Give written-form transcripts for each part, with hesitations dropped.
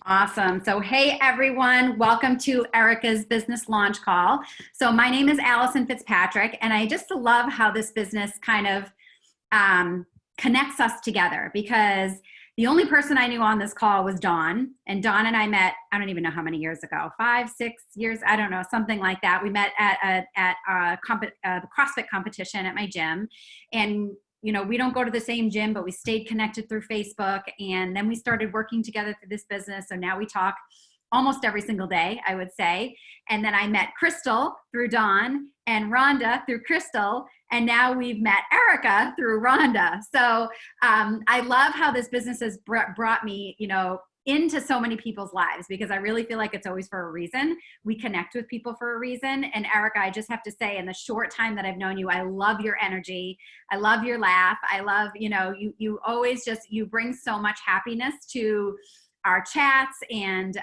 Awesome. So, hey everyone, welcome to Erica's business launch call. So, my name is Allison Fitzpatrick, and I just love how this business kind of connects us together because the only person I knew on this call was Dawn. And Dawn and I met, I don't even know how many years ago, 5, 6 years, I don't know, something like that. We met at the CrossFit competition at my gym. And we don't go to the same gym, but we stayed connected through Facebook. And then we started working together through this business. So now we talk almost every single day, I would say. And then I met Crystal through Dawn and Rhonda through Crystal. And now we've met Erica through Rhonda. So I love how this business has brought me, into so many people's lives because I really feel like it's always for a reason. We connect with people for a reason. And Erica, I just have to say, in the short time that I've known you, I love your energy. I love your laugh. I love, you always you bring so much happiness to our chats and,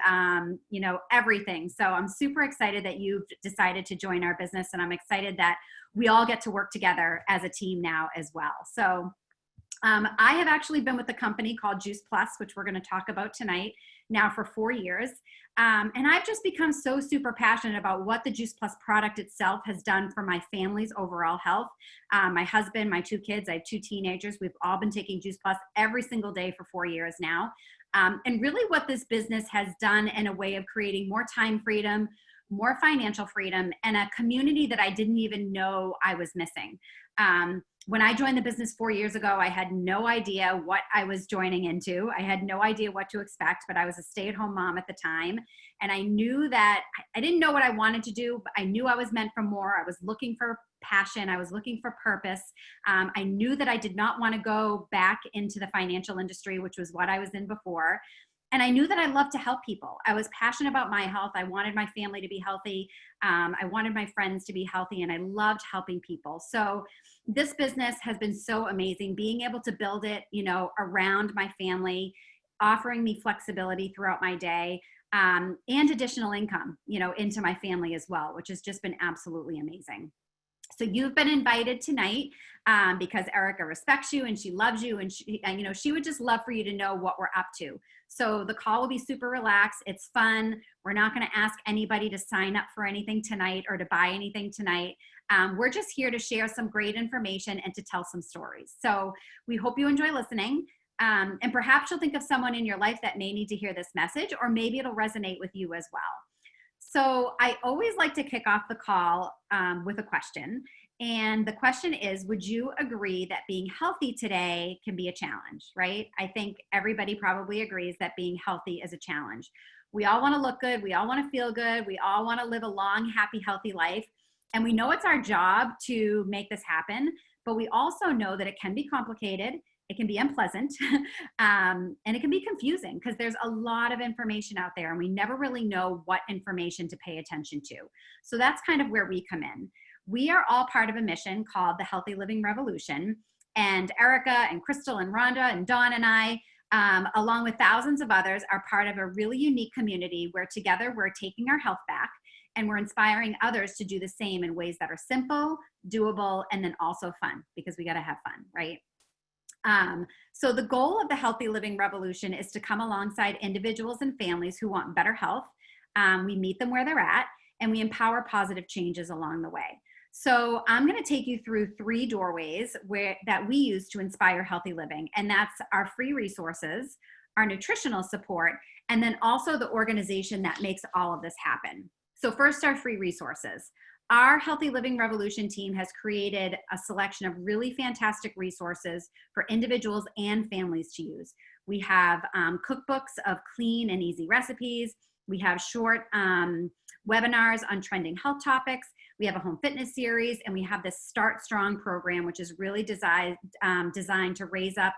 everything. So I'm super excited that you've decided to join our business. And I'm excited that we all get to work together as a team now as well. So I have actually been with the company called Juice Plus, which we're going to talk about tonight, now for 4 years. And I've just become so super passionate about what the Juice Plus product itself has done for my family's overall health. My husband, my 2 kids, I have 2 teenagers. We've all been taking Juice Plus every single day for 4 years now. And really what this business has done in a way of creating more time freedom, more financial freedom, and a community that I didn't even know I was missing. When I joined the business 4 years ago, I had no idea what I was joining into. I had no idea what to expect, but I was a stay-at-home mom at the time. And I knew that I didn't know what I wanted to do, but I knew I was meant for more. I was looking for passion. I was looking for purpose. I knew that I did not want to go back into the financial industry, which was what I was in before. And I knew that I loved to help people. I was passionate about my health. I wanted my family to be healthy. I wanted my friends to be healthy, and I loved helping people. So this business has been so amazing, being able to build it, around my family, offering me flexibility throughout my day, and additional income, into my family as well, which has just been absolutely amazing. So you've been invited tonight because Erica respects you and she loves you, and she would just love for you to know what we're up to. So the call will be super relaxed. It's fun. We're not going to ask anybody to sign up for anything tonight or to buy anything tonight. We're just here to share some great information and to tell some stories. So we hope you enjoy listening. And perhaps you'll think of someone in your life that may need to hear this message, or maybe it'll resonate with you as well. So I always like to kick off the call with a question. And the question is, would you agree that being healthy today can be a challenge, right? I think everybody probably agrees that being healthy is a challenge. We all want to look good. We all want to feel good. We all want to live a long, happy, healthy life. And we know it's our job to make this happen, but we also know that it can be complicated. It can be unpleasant, and it can be confusing because there's a lot of information out there and we never really know what information to pay attention to. So that's kind of where we come in. We are all part of a mission called the Healthy Living Revolution. And Erica and Crystal and Rhonda and Dawn and I, along with thousands of others, are part of a really unique community where together we're taking our health back and we're inspiring others to do the same in ways that are simple, doable, and then also fun, because we got to have fun, right? So the goal of the Healthy Living Revolution is to come alongside individuals and families who want better health. We meet them where they're at, and we empower positive changes along the way. So I'm going to take you through 3 doorways that we use to inspire healthy living. And that's our free resources, our nutritional support, and then also the organization that makes all of this happen. So first, our free resources. Our Healthy Living Revolution team has created a selection of really fantastic resources for individuals and families to use. We have cookbooks of clean and easy recipes. We have short webinars on trending health topics. We have a home fitness series, and we have this Start Strong program, which is really designed to raise up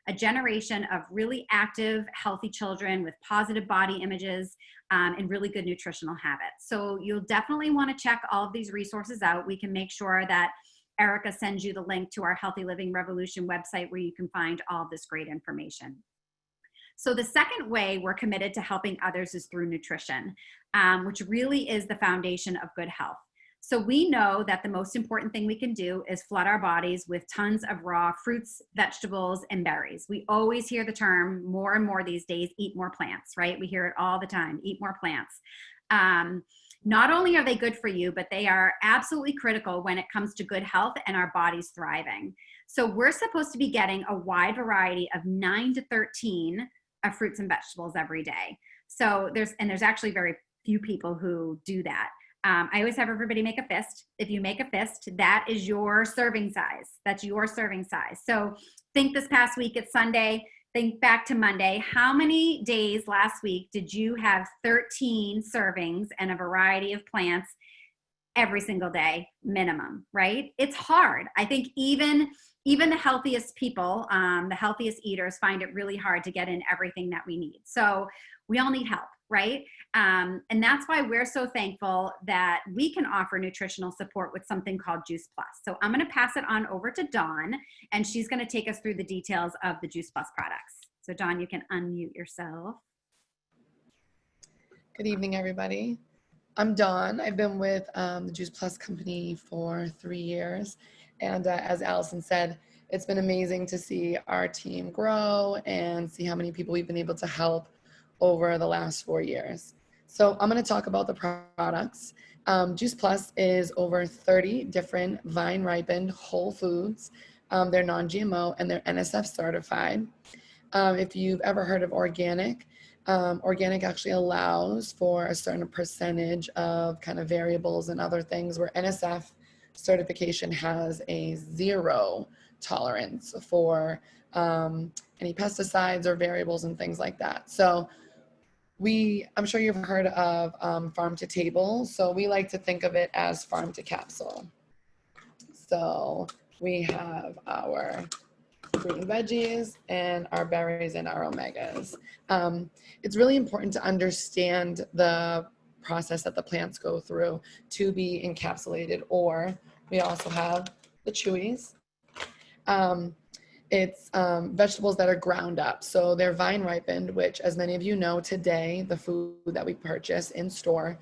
a generation of really active, healthy children with positive body images and really good nutritional habits. So you'll definitely want to check all of these resources out. We can make sure that Erica sends you the link to our Healthy Living Revolution website where you can find all of this great information. So the second way we're committed to helping others is through nutrition, which really is the foundation of good health. So we know that the most important thing we can do is flood our bodies with tons of raw fruits, vegetables, and berries. We always hear the term more and more these days, eat more plants, right? We hear it all the time, eat more plants. Not only are they good for you, but they are absolutely critical when it comes to good health and our bodies thriving. So we're supposed to be getting a wide variety of 9 to 13 of fruits and vegetables every day. So there's actually very few people who do that. I always have everybody make a fist. If you make a fist, that is your serving size. That's your serving size. So think this past week, it's Sunday. Think back to Monday. How many days last week did you have 13 servings and a variety of plants every single day minimum, right? It's hard. I think even the healthiest people, the healthiest eaters find it really hard to get in everything that we need. So we all need help, right? And that's why we're so thankful that we can offer nutritional support with something called Juice Plus. So I'm going to pass it on over to Dawn, and she's going to take us through the details of the Juice Plus products. So Dawn, you can unmute yourself. Good evening, everybody. I'm Dawn. I've been with the Juice Plus company for 3 years. And as Allison said, it's been amazing to see our team grow and see how many people we've been able to help over the last 4 years. So I'm going to talk about the products. Juice Plus is over 30 different vine ripened whole foods. They're non-GMO and they're NSF certified. If you've ever heard of organic, organic actually allows for a certain percentage of kind of variables and other things, where NSF certification has a 0 tolerance for any pesticides or variables and things like that. So I'm sure you've heard of farm to table. So we like to think of it as farm to capsule. So we have our fruit and veggies and our berries and our omegas. It's really important to understand the process that the plants go through to be encapsulated, or we also have the chewies. It's vegetables that are ground up. So they're vine ripened, which, as many of you know, today, the food that we purchase in store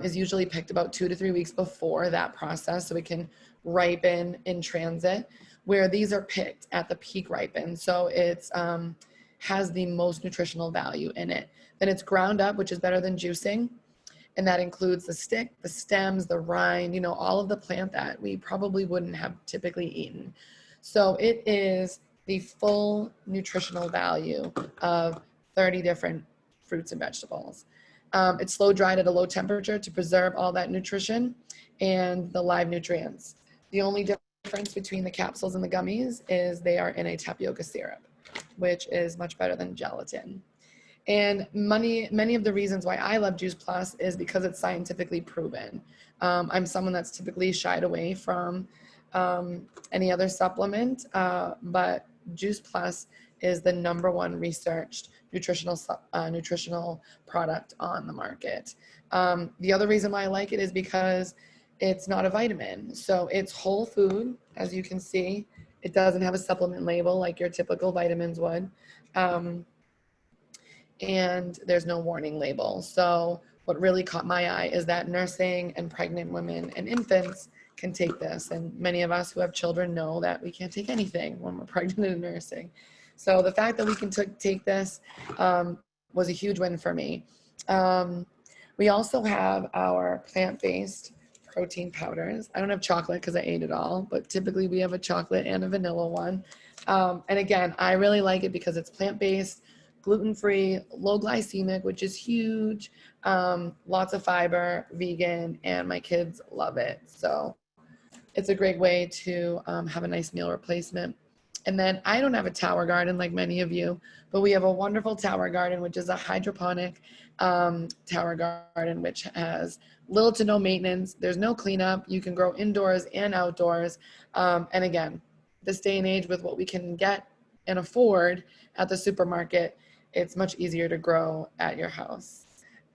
is usually picked about 2 to 3 weeks before that process, so it can ripen in transit, where these are picked at the peak ripen. So it's has the most nutritional value in it. Then it's ground up, which is better than juicing. And that includes the stick, the stems, the rind, all of the plant that we probably wouldn't have typically eaten. So it is the full nutritional value of 30 different fruits and vegetables. It's slow dried at a low temperature to preserve all that nutrition and the live nutrients. The only difference between the capsules and the gummies is they are in a tapioca syrup, which is much better than gelatin. And many of the reasons why I love Juice Plus is because it's scientifically proven. I'm someone that's typically shied away from any other supplement, but Juice Plus is the #1 researched nutritional product on the market. The other reason why I like it is because it's not a vitamin. So it's whole food, as you can see. It doesn't have a supplement label like your typical vitamins would. And there's no warning label. So what really caught my eye is that nursing and pregnant women and infants can take this. And many of us who have children know that we can't take anything when we're pregnant and nursing. So the fact that we can take this was a huge win for me. We also have our plant-based protein powders. I don't have chocolate because I ate it all, but typically we have a chocolate and a vanilla one. And again, I really like it because it's plant-based, gluten-free, low glycemic, which is huge, lots of fiber, vegan, and my kids love it. So it's a great way to have a nice meal replacement. And then I don't have a tower garden like many of you, but we have a wonderful tower garden, which is a hydroponic tower garden, which has little to no maintenance. There's no cleanup. You can grow indoors and outdoors. And again, this day and age with what we can get and afford at the supermarket, it's much easier to grow at your house.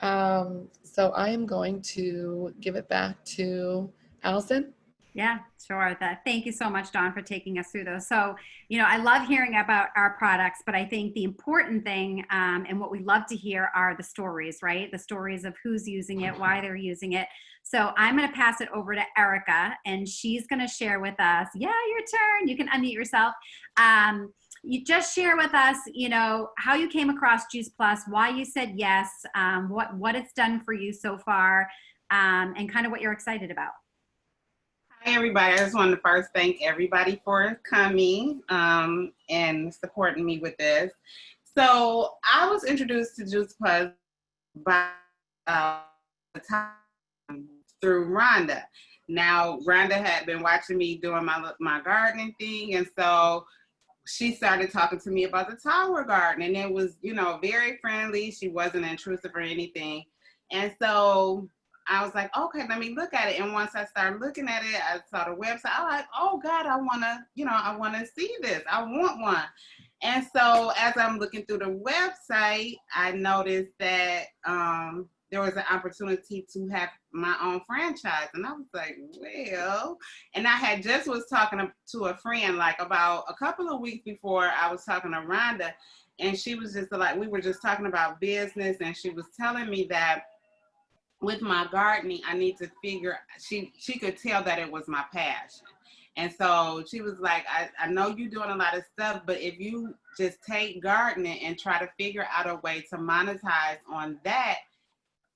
So I am going to give it back to Allison. Yeah, sure. Thank you so much, Dawn, for taking us through those. So, I love hearing about our products, but I think the important thing and what we love to hear are the stories, right? The stories of who's using it, why they're using it. So I'm going to pass it over to Erica, and she's going to share with us. Yeah, your turn. You can unmute yourself. You just share with us, how you came across Juice Plus, why you said yes, what it's done for you so far, and kind of what you're excited about. Hi, everybody. I just wanted to first thank everybody for coming and supporting me with this. So I was introduced to Juice Plus by the time through Rhonda. Now, Rhonda had been watching me doing my gardening thing, and so she started talking to me about the tower garden, and it was, very friendly. She wasn't intrusive or anything. And so I was like, okay, let me look at it. And once I started looking at it, I saw the website. I was like, oh God, I want to see this. I want one. And so as I'm looking through the website, I noticed that there was an opportunity to have my own franchise. And I was like, well, and I had just was talking to a friend, like about a couple of weeks before I was talking to Rhonda, and she was just like, we were just talking about business, and she was telling me that with my gardening, I need to figure, she could tell that it was my passion. And so she was like, I know you're doing a lot of stuff, but if you just take gardening and try to figure out a way to monetize on that,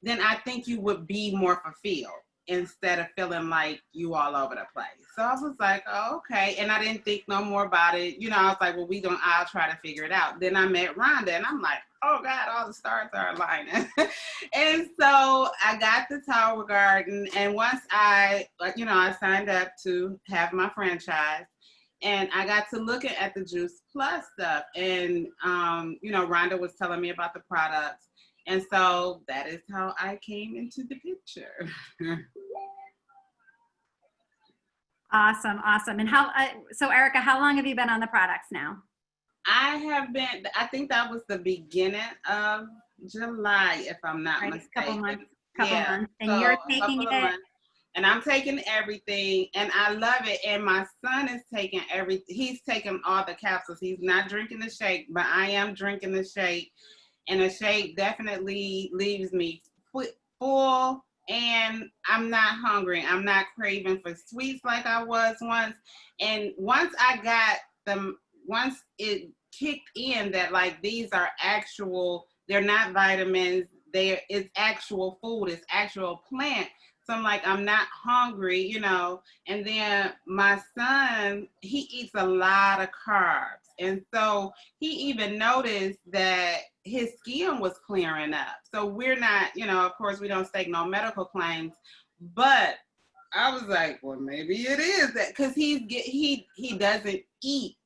then I think you would be more fulfilled instead of feeling like you all over the place. So I was like, oh, okay. And I didn't think no more about it. I was like, well, I'll try to figure it out. Then I met Rhonda, and I'm like, oh God, all the stars are aligning. And so I got the Tower Garden. And once I signed up to have my franchise, and I got to looking at the Juice Plus stuff. And, Rhonda was telling me about the products. And so that is how I came into the picture. Awesome. And so Erica, how long have you been on the products now? I think that was the beginning of July, if I'm not mistaken. Couple months. And so you're taking it. And I'm taking everything, and I love it. And my son is taking everything. He's taking all the capsules. He's not drinking the shake, but I am drinking the shake. And the shake definitely leaves me full, and I'm not hungry. I'm not craving for sweets like I was once. And once it kicked in that like these are actual, they're not vitamins, it's actual food, it's actual plant. So I'm like, I'm not hungry, and then my son, he eats a lot of carbs. And so he even noticed that his skin was clearing up. So we're not, of course, we don't stake no medical claims, but I was like, well, maybe it is that, because he doesn't eat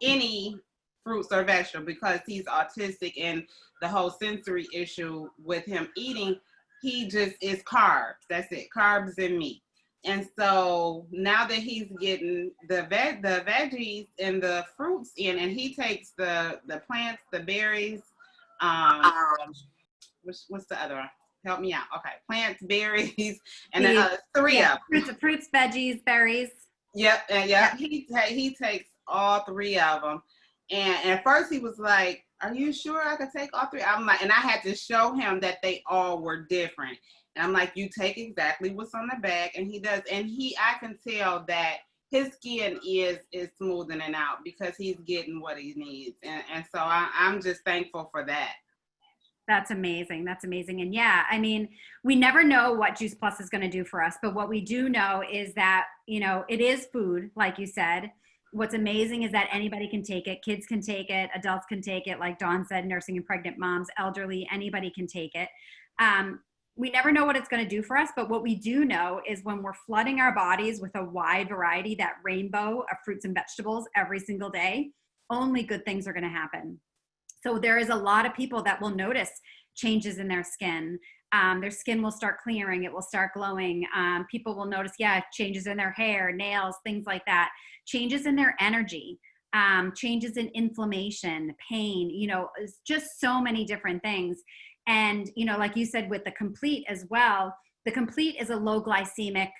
any fruits or vegetables because he's autistic, and the whole sensory issue with him eating, he just is carbs. That's it, carbs and meat. And so now that he's getting the veggies and the fruits in, and he takes the plants, the berries, what's the other one? Help me out. Okay, plants, berries, and the three of them. Fruits, veggies, berries. Yep, and yep. He takes all three of them. And at first he was like, are you sure I could take all three? I'm like, and I had to show him that they all were different. And I'm like, you take exactly what's on the bag, and he does. And I can tell that his skin is smoothing out because he's getting what he needs. And so I'm just thankful for that. That's amazing. And yeah, I mean, we never know what Juice Plus is going to do for us, but what we do know is that, it is food, like you said. What's amazing is that anybody can take it. Kids can take it. Adults can take it. Like Dawn said, nursing and pregnant moms, elderly, anybody can take it. We never know what it's going to do for us, but what we do know is when we're flooding our bodies with a wide variety, that rainbow of fruits and vegetables every single day, only good things are going to happen. So there is a lot of people that will notice changes in their skin. Their skin will start clearing. It will start glowing. People will notice, changes in their hair, nails, things like that. Changes in their energy, changes in inflammation, pain, it's just so many different things. And, like you said, with the Complete as well, the Complete is a low glycemic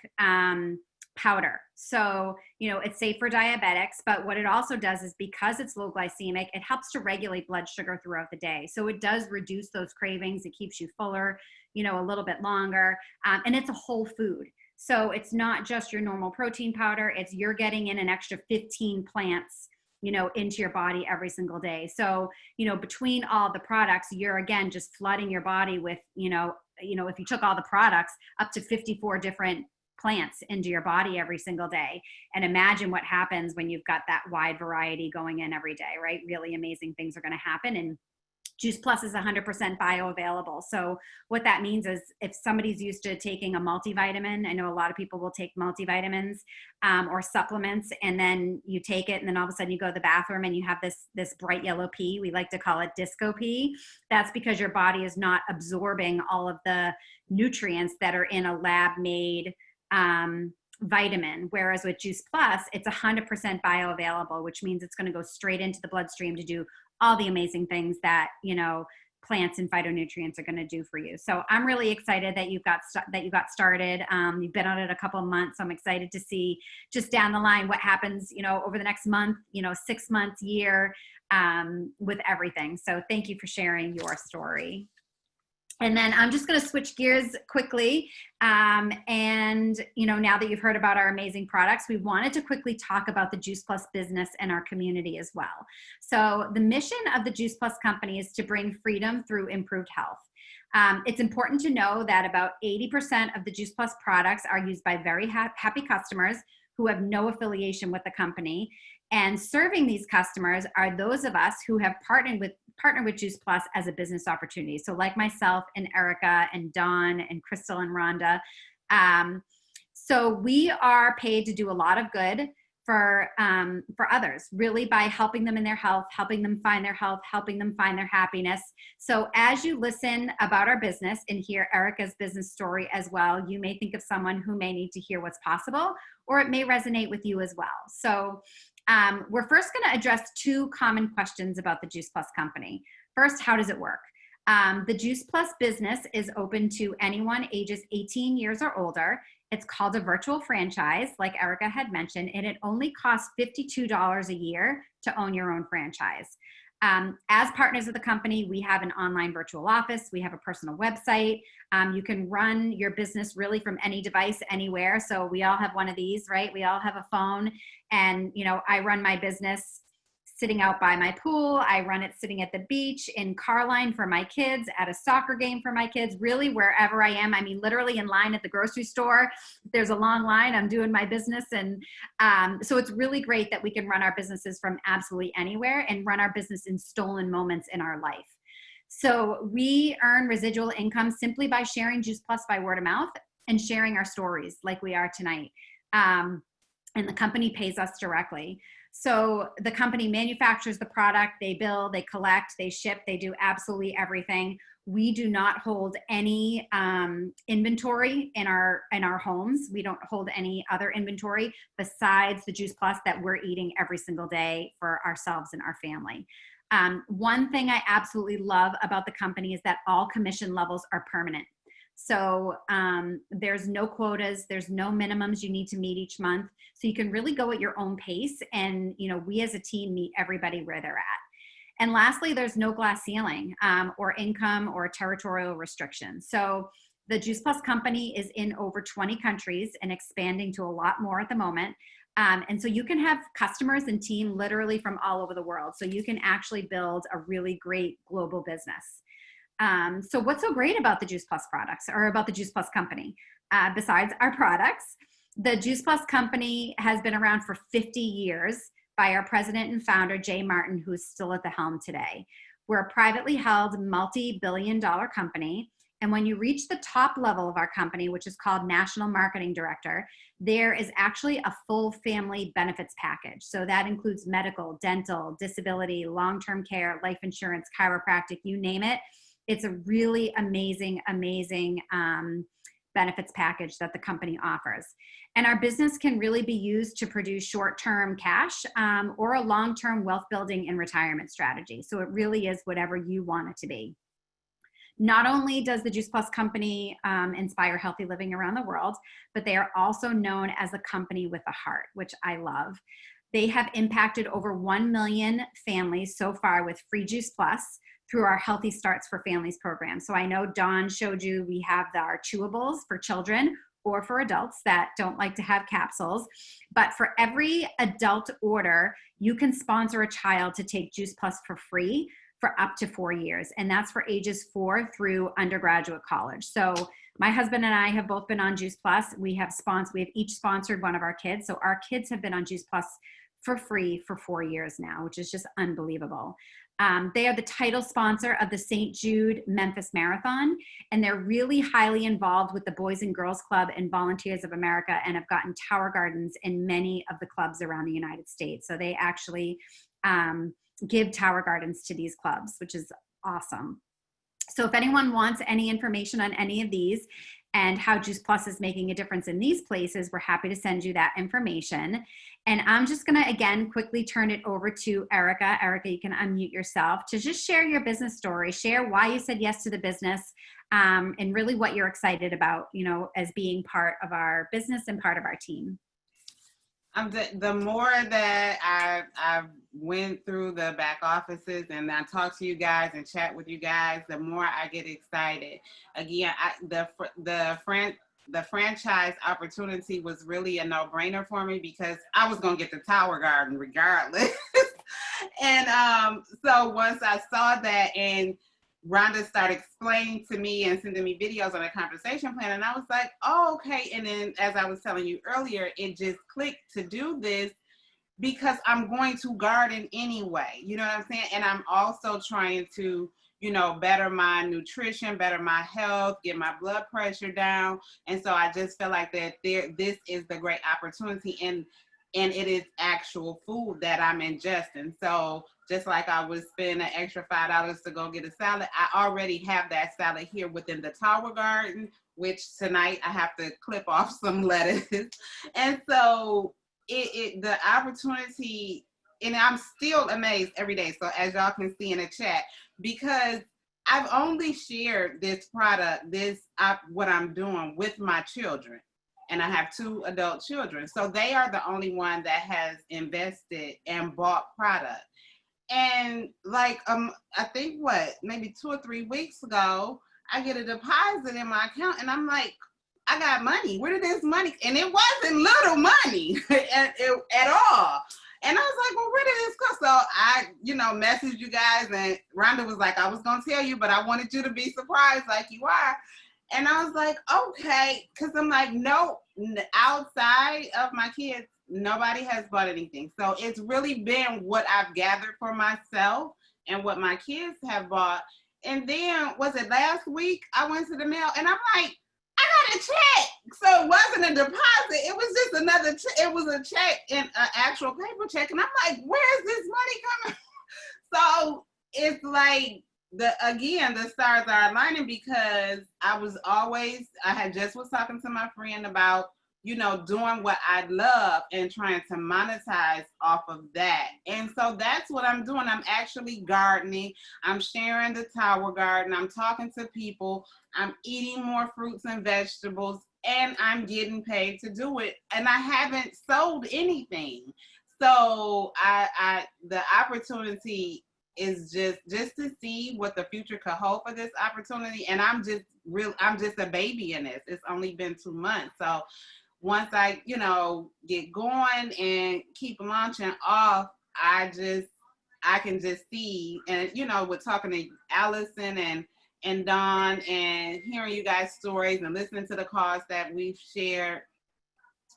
powder. So, it's safe for diabetics, but what it also does is, because it's low glycemic, it helps to regulate blood sugar throughout the day. So it does reduce those cravings. It keeps you fuller, a little bit longer. And it's a whole food. So it's not just your normal protein powder. You're getting in an extra 15 plants, into your body every single day. So, between all the products, you're again just flooding your body with, if you took all the products, up to 54 different plants into your body every single day. And imagine what happens when you've got that wide variety going in every day, right? Really amazing things are going to happen. And Juice Plus is 100% bioavailable. So what that means is, if somebody's used to taking a multivitamin, I know a lot of people will take multivitamins or supplements, and then you take it, and then all of a sudden you go to the bathroom and you have this bright yellow pee. We like to call it disco pee. That's because your body is not absorbing all of the nutrients that are in a lab-made vitamin. Whereas with Juice Plus, it's 100% bioavailable, which means it's going to go straight into the bloodstream to do all the amazing things that, plants and phytonutrients are going to do for you. So I'm really excited that you got started. You've been on it a couple of months. So I'm excited to see just down the line what happens, over the next month, 6 months, year, with everything. So thank you for sharing your story. And then I'm just going to switch gears quickly. And, now that you've heard about our amazing products, we wanted to quickly talk about the Juice Plus business and our community as well. So the mission of the Juice Plus company is to bring freedom through improved health. It's important to know that about 80% of the Juice Plus products are used by very happy customers who have no affiliation with the company. And serving these customers are those of us who have partnered with Juice Plus as a business opportunity. So like myself and Erica and Dawn and Crystal and Rhonda. So we are paid to do a lot of good for others, really, by helping them in their health, helping them find their health, helping them find their happiness. So as you listen about our business and hear Erica's business story as well, you may think of someone who may need to hear what's possible, or it may resonate with you as well. So we're first going to address 2 common questions about the Juice Plus company. First, how does it work? The Juice Plus business is open to anyone ages 18 years or older. It's called a virtual franchise, like Erica had mentioned, and it only costs $52 a year to own your own franchise. As partners of the company, we have an online virtual office. We have a personal website. You can run your business really from any device, anywhere. So we all have one of these, right? We all have a phone. And, I run my business sitting out by my pool. I run it sitting at the beach, in Carline for my kids, at a soccer game for my kids, really wherever I am. I mean, literally in line at the grocery store. There's a long line. I'm doing my business. And so it's really great that we can run our businesses from absolutely anywhere and run our business in stolen moments in our life. So we earn residual income simply by sharing Juice Plus by word of mouth and sharing our stories like we are tonight. And the company pays us directly. So the company manufactures the product, they bill, they collect, they ship, they do absolutely everything. We do not hold any inventory in our homes. We don't hold any other inventory besides the Juice Plus that we're eating every single day for ourselves and our family. One thing I absolutely love about the company is that all commission levels are permanent. So there's no quotas, there's no minimums you need to meet each month. So you can really go at your own pace, and we as a team meet everybody where they're at. And lastly, there's no glass ceiling or income or territorial restrictions. So the Juice Plus company is in over 20 countries and expanding to a lot more at the moment. And so you can have customers and team literally from all over the world. So you can actually build a really great global business. So what's so great about the Juice Plus products, or about the Juice Plus company? Besides our products, the Juice Plus company has been around for 50 years by our president and founder, Jay Martin, who's still at the helm today. We're a privately held multi-billion-dollar company. And when you reach the top level of our company, which is called National Marketing Director, there is actually a full family benefits package. So that includes medical, dental, disability, long-term care, life insurance, chiropractic, you name it. It's a really amazing benefits package that the company offers. And our business can really be used to produce short-term cash or a long-term wealth building and retirement strategy. So it really is whatever you want it to be. Not only does the Juice Plus company inspire healthy living around the world, but they are also known as a company with a heart, which I love. They have impacted over 1 million families so far with free Juice Plus through our Healthy Starts for Families program. So I know Dawn showed you we have our chewables for children or for adults that don't like to have capsules. But for every adult order, you can sponsor a child to take Juice Plus for free for up to 4 years. And that's for ages 4 through undergraduate college. So my husband and I have both been on Juice Plus. We have each sponsored one of our kids. So our kids have been on Juice Plus for free for 4 years now, which is just unbelievable. They are the title sponsor of the St. Jude Memphis Marathon, and they're really highly involved with the Boys and Girls Club and Volunteers of America, and have gotten tower gardens in many of the clubs around the United States. So they actually give tower gardens to these clubs, which is awesome. So if anyone wants any information on any of these and how Juice Plus is making a difference in these places, we're happy to send you that information. And I'm just gonna, again, quickly turn it over to Erica. Erica, you can unmute yourself to just share your business story, share why you said yes to the business, and really what you're excited about, as being part of our business and part of our team. The more that I went through the back offices and I talk to you guys and chat with you guys, the more I get excited. Again, the franchise opportunity was really a no-brainer for me because I was gonna get the Tower Garden regardless. And so once I saw that and Rhonda started explaining to me and sending me videos on a conversation plan, and I was like, oh, okay. And then as I was telling you earlier, it just clicked to do this because I'm going to garden anyway, you know what I'm saying? And I'm also trying to, better my nutrition, better my health, get my blood pressure down. And so I just feel like that this is the great opportunity, and it is actual food that I'm ingesting. So just like I would spend an extra $5 to go get a salad, I already have that salad here within the Tower Garden, which tonight I have to clip off some lettuce. And so the opportunity, and I'm still amazed every day. So as y'all can see in the chat, because I've only shared this product, what I'm doing with my children. And I have 2 adult children. So they are the only one that has invested and bought product. And like, I think maybe 2 or 3 weeks ago, I get a deposit in my account and I'm like, I got money. Where did this money? And it wasn't little money at all. And I was like, well, where did this go? So I, messaged you guys, and Rhonda was like, I was going to tell you, but I wanted you to be surprised like you are. And I was like, okay, because I'm like, no, outside of my kids, nobody has bought anything. So it's really been what I've gathered for myself and what my kids have bought. And then, was it last week, I went to the mail and I'm like, I got a check. So it wasn't a deposit. It was just another check. It was a check, and an actual paper check. And I'm like, where is this money coming? So it's like, the stars are aligning because I had just was talking to my friend about, doing what I love and trying to monetize off of that. And so that's what I'm doing. I'm actually gardening. I'm sharing the Tower Garden. I'm talking to people. I'm eating more fruits and vegetables, and I'm getting paid to do it. And I haven't sold anything. So the opportunity is just to see what the future could hold for this opportunity. And I'm just a baby in this. It's only been 2 months. So once I, get going and keep launching off, I can just see, and, with talking to Allison and Dawn and hearing you guys' stories and listening to the calls that we've shared,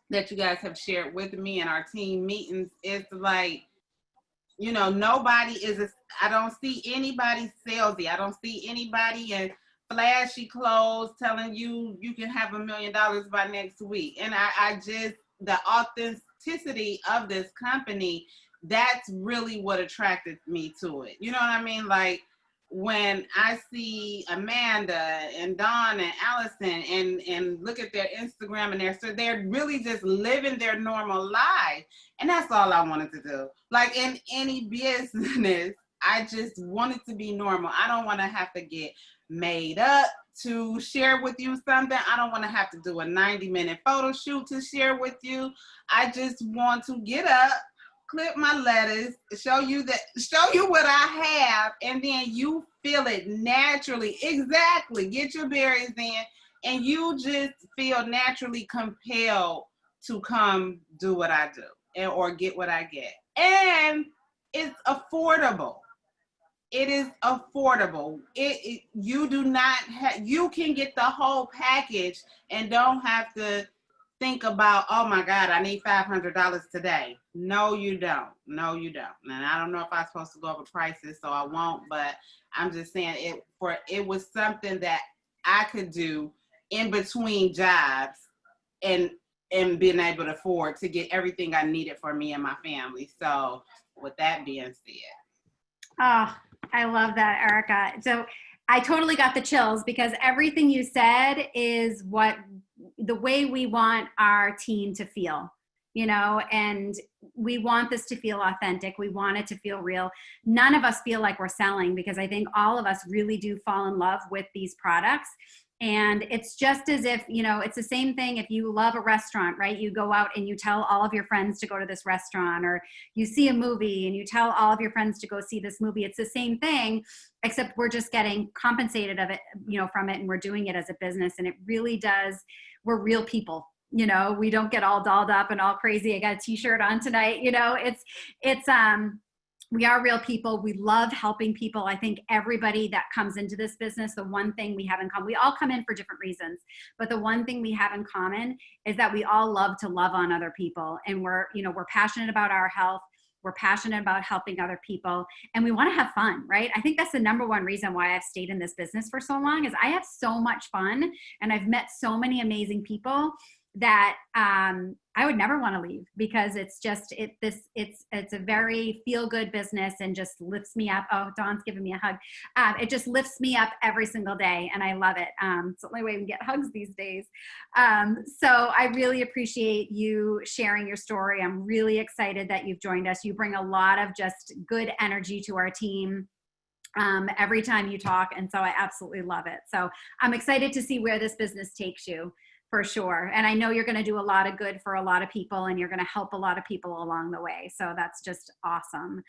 that you guys have shared with me in our team meetings, it's like, I don't see anybody salesy. I don't see anybody in flashy clothes telling you can have $1 million by next week. And I just, the authenticity of this company, that's really what attracted me to it. You know what I mean? Like, when I see Amanda and Dawn and Allison and look at their Instagram and they're really just living their normal life. And that's all I wanted to do. Like in any business, I just want it to be normal. I don't want to have to get made up to share with you something. I don't want to have to do a 90-minute photo shoot to share with you. I just want to get up, clip my lettuce, show you what I have, and then you feel it naturally. Exactly. Get your berries in, and you just feel naturally compelled to come do what I do or get what I get. And it's affordable. It is affordable. You do not have, you can get the whole package and don't have to think about, oh my God, I need $500 today. No, you don't. No, you don't. And I don't know if I'm supposed to go over prices, so I won't, but I'm just saying it was something that I could do in between jobs and being able to afford to get everything I needed for me and my family. So with that being said. Oh, I love that, Erica. So I totally got the chills because everything you said is what the way we want our team to feel, and we want this to feel authentic. We want it to feel real. None of us feel like we're selling because I think all of us really do fall in love with these products. And it's just as if, it's the same thing if you love a restaurant, right? You go out and you tell all of your friends to go to this restaurant, or you see a movie and you tell all of your friends to go see this movie. It's the same thing, except we're just getting compensated of it, from it, and we're doing it as a business. And it really does, we're real people. We don't get all dolled up and all crazy. I got a t-shirt on tonight. We are real people. We love helping people. I think everybody that comes into this business, the one thing we have in common, we all come in for different reasons, but the one thing we have in common is that we all love to love on other people. And we're passionate about our health. We're passionate about helping other people, and we want to have fun, right? I think that's the number one reason why I've stayed in this business for so long is I have so much fun, and I've met so many amazing people that I would never want to leave because it's a very feel-good business and just lifts me up. Oh, Dawn's giving me a hug. It just lifts me up every single day, and I love it. It's the only way we get hugs these days. So I really appreciate you sharing your story. I'm really excited that you've joined us. You bring a lot of just good energy to our team every time you talk, and so I absolutely love it. So I'm excited to see where this business takes you. For sure. And I know you're going to do a lot of good for a lot of people, and you're going to help a lot of people along the way. So that's just awesome.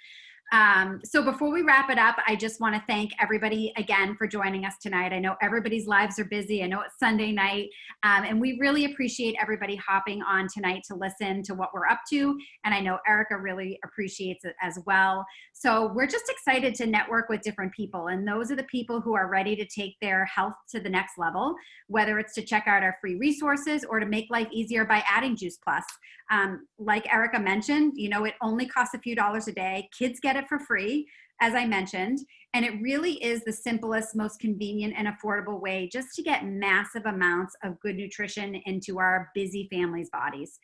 So before we wrap it up, I just want to thank everybody again for joining us tonight. I know everybody's lives are busy. I know it's Sunday night, and we really appreciate everybody hopping on tonight to listen to what we're up to. And I know Erica really appreciates it as well. So we're just excited to network with different people. And those are the people who are ready to take their health to the next level, whether it's to check out our free resources or to make life easier by adding Juice Plus. Like Erica mentioned, it only costs a few dollars a day. Kids get it for free, as I mentioned, and it really is the simplest, most convenient and affordable way just to get massive amounts of good nutrition into our busy families' bodies.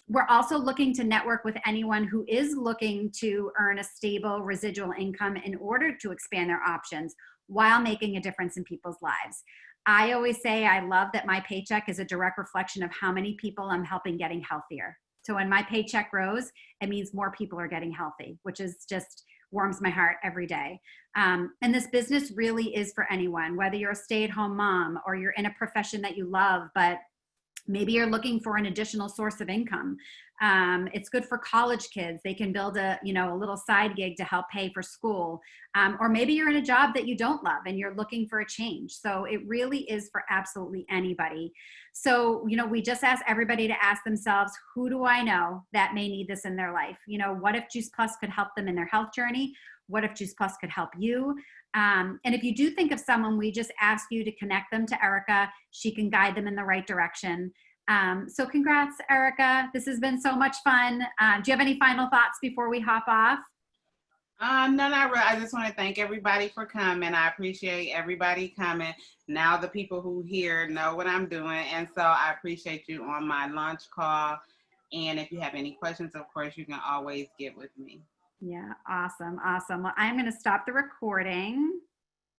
We're also looking to network with anyone who is looking to earn a stable residual income in order to expand their options while making a difference in people's lives. I always say I love that my paycheck is a direct reflection of how many people I'm helping getting healthier. So when my paycheck grows, it means more people are getting healthy, which is just warms my heart every day. And this business really is for anyone, whether you're a stay-at-home mom or you're in a profession that you love, but maybe you're looking for an additional source of income. It's good for college kids. They can build a little side gig to help pay for school. Or maybe you're in a job that you don't love and you're looking for a change. So it really is for absolutely anybody. So, we just ask everybody to ask themselves, who do I know that may need this in their life? What if Juice Plus could help them in their health journey? What if Juice Plus could help you? And if you do think of someone, we just ask you to connect them to Erica. She can guide them in the right direction. So congrats, Erica. This has been so much fun. Do you have any final thoughts before we hop off? No, not really. I just want to thank everybody for coming. I appreciate everybody coming. Now the people who here know what I'm doing. And so I appreciate you on my launch call. And if you have any questions, of course, you can always get with me. Yeah, awesome. Well, I'm going to stop the recording.